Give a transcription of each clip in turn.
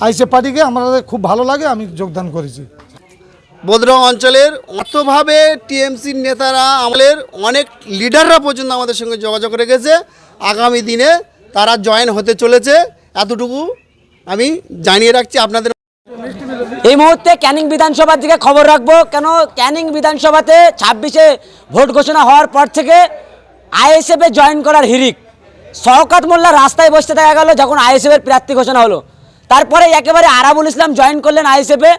ISF পার্টিকে আমাদের খুব ভালো লাগে, আমি যোগদান করেছি। বোদরা অঞ্চলের অতভাবে টিএমসির নেতারা আমাদের অনেক লিডাররা পর্যন্ত আমাদের সঙ্গে যোগাযোগ রেখেছে। আগামী দিনে তারা জয়েন হতে চলেছে, এতটুকু আমি জানিয়ে রাখছি আপনাদের। এই মুহূর্তে ক্যানিং বিধানসভার দিকে খবর রাখবো, কেন ক্যানিং বিধানসভাতে 26-এ ভোট ঘোষণা হওয়ার পর থেকে আইএসএফে জয়েন করার হিড়িক। শওকত মোল্লা রাস্তায় বসতে দেখা গেল যখন আইএসএফের প্রার্থী ঘোষণা হলো, তারপরে একেবারে আরাবুল ইসলাম জয়েন করলেন আইএসএফে।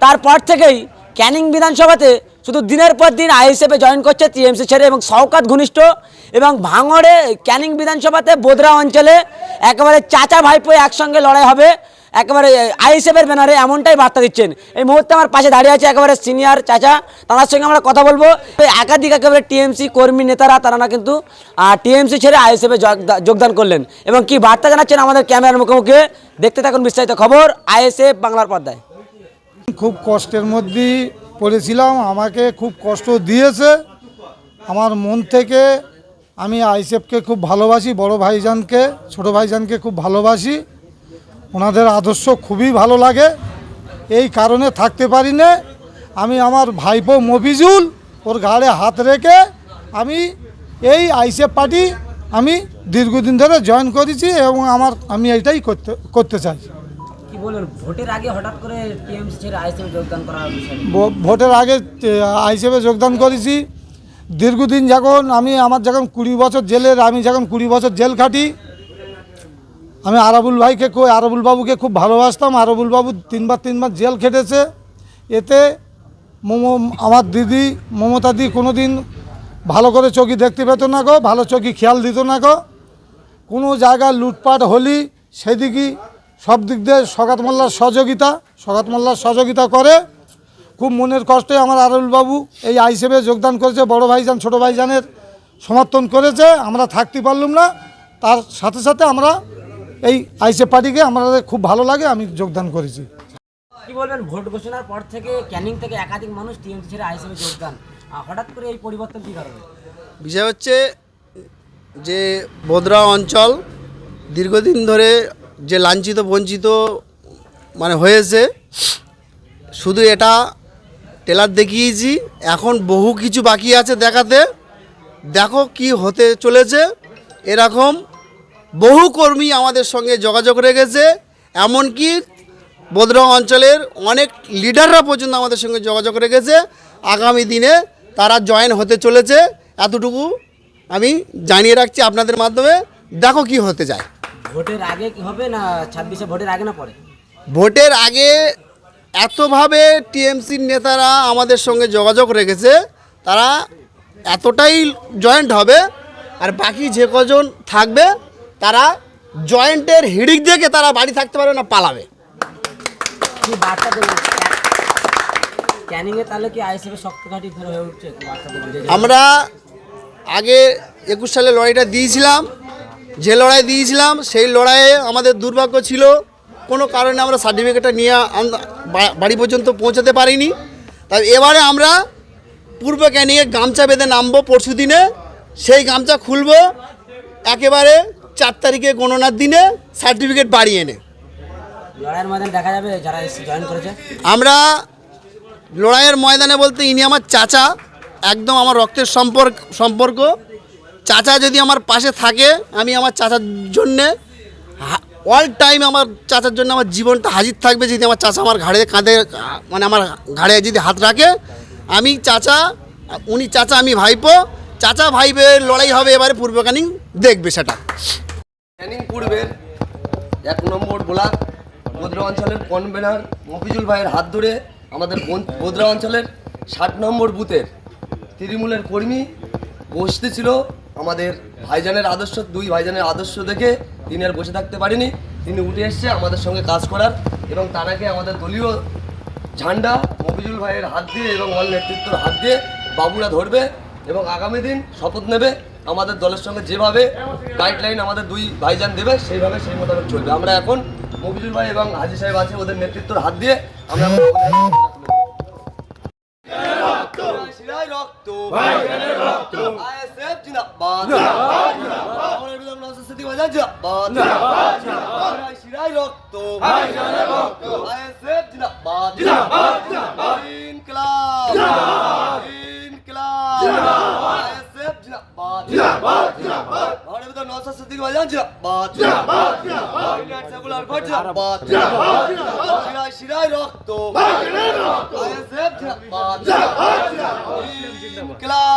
তারপর থেকেই ক্যানিং বিধানসভাতে শুধু দিনের পর দিন আইএসএফে জয়েন করছে টিএমসি ছেড়ে, এবং শওকত ঘনিষ্ঠ এবং ভাঙড়ে ক্যানিং বিধানসভাতে বোদরা অঞ্চলে একেবারে চাচা ভাইপো একসঙ্গে লড়াই হবে একেবারে আইএসএফের ব্যানারে, এমনটাই বার্তা দিচ্ছেন। এই মুহূর্তে আমার পাশে দাঁড়িয়ে আছে একেবারে সিনিয়র চাচা, তার সঙ্গে আমরা কথা বলবো। একাধিক একেবারে টিএমসি কর্মী নেতারা তারা কিন্তু টিএমসি ছেড়ে আইএসএফে যোগদান করলেন, এবং কি বার্তা জানাচ্ছেন আমাদের ক্যামেরার মুখোমুখি। দেখতে থাকুন বিস্তারিত খবর আইএসএফ বাংলার পর্দায়। খুব কষ্টের মধ্যেই পড়েছিলাম, আমাকে খুব কষ্ট দিয়েছে। আমার মন থেকে আমি আইএসএফকে খুব ভালোবাসি, বড় ভাইজানকে ছোট ভাইজানকে খুব ভালোবাসি, ওনাদের আদর্শ খুবই ভালো লাগে। এই কারণে থাকতে পারি না। আমি আমার ভাইপো মফিজুল ওর ঘাড়ে হাত রেখে আমি এই আইএসএফ পার্টি আমি দীর্ঘদিন ধরে জয়েন করেছি, এবং আমি এইটাই করতে চাই। কি বলুন, ভোটের আগে হঠাৎ করে টিএমসি ছেড়ে আইএসএফে যোগদান করা? ভোটের আগে আইএসএফে যোগদান করেছি। দীর্ঘদিন আমার যখন 20 বছর জেলের, আমি যখন 20 বছর জেল খাটি, আমি আরাবুল বাবুকে খুব ভালোবাসতাম। আরাবুল বাবু তিনবার জেল খেটেছে। এতে আমার দিদি মমতাদি কোনো দিন ভালো করে চোখে দেখতে পেত না গো, ভালো চোখে খেয়াল দিত না গো। কোনো জায়গায় লুটপাট হলি সেদিকে সব দিক দিয়ে শওকত মোল্লার সহযোগিতা করে। খুব মনের কষ্টে আমার আরাবুল বাবু এই আইএসএফে যোগদান করেছে, বড় ভাইজান ছোট ভাইজানের সমর্থন করেছে। আমরা থাকতে পারলাম না, তার সাথে সাথে আমরা এই আইএসএফ পার্টিকে আমাদের খুব ভালো লাগে, আমি যোগদান করেছি। কি বলবেন, ভোট ঘোষণার পর থেকে ক্যানিং থেকে একাধিক মানুষ টিএমসি ছেড়ে আইএসএফে যোগদান, হঠাৎ করে এই পরিবর্তন কী কারণে? বিষয় হচ্ছে যে বোদরা অঞ্চল দীর্ঘদিন ধরে যে লাঞ্ছিত বঞ্চিত হয়েছে, শুধু এটা টেলার দেখিয়েছি, এখন বহু কিছু বাকি আছে দেখাতে। দেখো কি হতে চলেছে। এরকম বহু কর্মী আমাদের সঙ্গে যোগাযোগ রেখেছে, এমনকি বোদরা অঞ্চলের অনেক লিডাররা পর্যন্ত আমাদের সঙ্গে যোগাযোগ রেখেছে। আগামী দিনে তারা জয়েন হতে চলেছে, এতটুকু আমি জানিয়ে রাখছি আপনাদের মাধ্যমে। দেখো কি হতে যায়। ভোটের আগে কি হবে না 26-এ ভোটের আগে না পরে? ভোটের আগে এতভাবে টিএমসির নেতারা আমাদের সঙ্গে যোগাযোগ রেখেছে, তারা এতটাই জয়েন্ট হবে, আর বাকি যে কজন থাকবে তারা জয়েন্টের হিড়িক দেখে তারা বাড়ি থাকতে পারবে না, পালাবে। কি বার্তা দেবেন ক্যানিংয়ে? তাহলে কি আইএসএফের শক্ত ঘাঁটি হয়ে উঠছে? আমরা আগে 21 সালে লড়াইটা দিয়েছিলাম, যে লড়াই দিয়েছিলাম সেই লড়াইয়ে আমাদের দুর্ভাগ্য ছিল, কোনো কারণে আমরা সার্টিফিকেটটা নিয়ে বাড়ি পর্যন্ত পৌঁছাতে পারিনি। তাই এবারে আমরা পূর্ব ক্যানিংয়ে গামছা বেঁধে নামবো পরশু দিনে, সেই গামছা খুলবো একেবারে 4 তারিখে গণনার দিনে সার্টিফিকেট বাড়ি এনে লড়াইয়ের ময়দানে দেখা যাবে যারা জয়েন করেছে। আমরা লড়াইয়ের ময়দানে বলতে ইনি আমার চাচা, একদম আমার রক্তের সম্পর্ক। চাচা যদি আমার পাশে থাকে, আমি আমার চাচার জন্যে অল টাইম আমার চাচার জন্য আমার জীবনটা হাজির থাকবে। যদি আমার চাচা আমার কাঁধে আমার ঘাড়ে যদি হাত রাখে, আমি চাচা, উনি চাচা, আমি ভাইপো। চাচা ভাইপোর লড়াই হবে এবারে পূর্ব ক্যানিং, দেখবে সেটা। ক্যানিং পূর্বের 1 নম্বর ব্লক বোদরা অঞ্চলের কনভেনার মফিজুল ভাইয়ের হাত ধরে আমাদের বোদরা অঞ্চলের 60 নম্বর বুথের তৃণমূলের কর্মী বসতেছিল। আমাদের ভাইজানের আদর্শ, 2 ভাইজানের আদর্শ দেখে তিনি আর বসে থাকতে পারেনি, তিনি উঠে এসছে আমাদের সঙ্গে কাজ করার, এবং তারাকে আমাদের দলীয় ঝান্ডা মফিজুল ভাইয়ের হাত দিয়ে এবং অল নেতৃত্বর হাত দিয়ে বাবুরা ধরবে, এবং আগামী দিন শপথ নেবে আমাদের দলের সঙ্গে যেভাবে গাইডলাইন আমাদের 2 ভাইজান দেবে সেইভাবে সেই মোতাবেক চলবে। আমরা এখন মফিজুল ভাই এবং হাজি সাহেব আছে, ওদের নেতৃত্বর হাত দিয়ে আমরা রক্ত আইএসএফ জিন্দাবাদ জিন্দাবাদ জিন্দাবাদ ইনকিলাব জিন্দাবাদ ইনকিলাব জিন্দাবাদ আইএসএফ জিন্দাবাদ জিন্দাবাদ জিন্দাবাদ ভারতের ভিতর নওশাদ সিদ্দিকী ভাইজান জিন্দাবাদ জিন্দাবাদ জিন্দাবাদ ইন্ডিয়ান সেকুলার ফ্রন্ট জিন্দাবাদ জিন্দাবাদ জিন্দাবাদ শিরায় শিরায় রক্ত আইএসএফ জিন্দাবাদ জিন্দাবাদ জিন্দাবাদ ইনকিলাব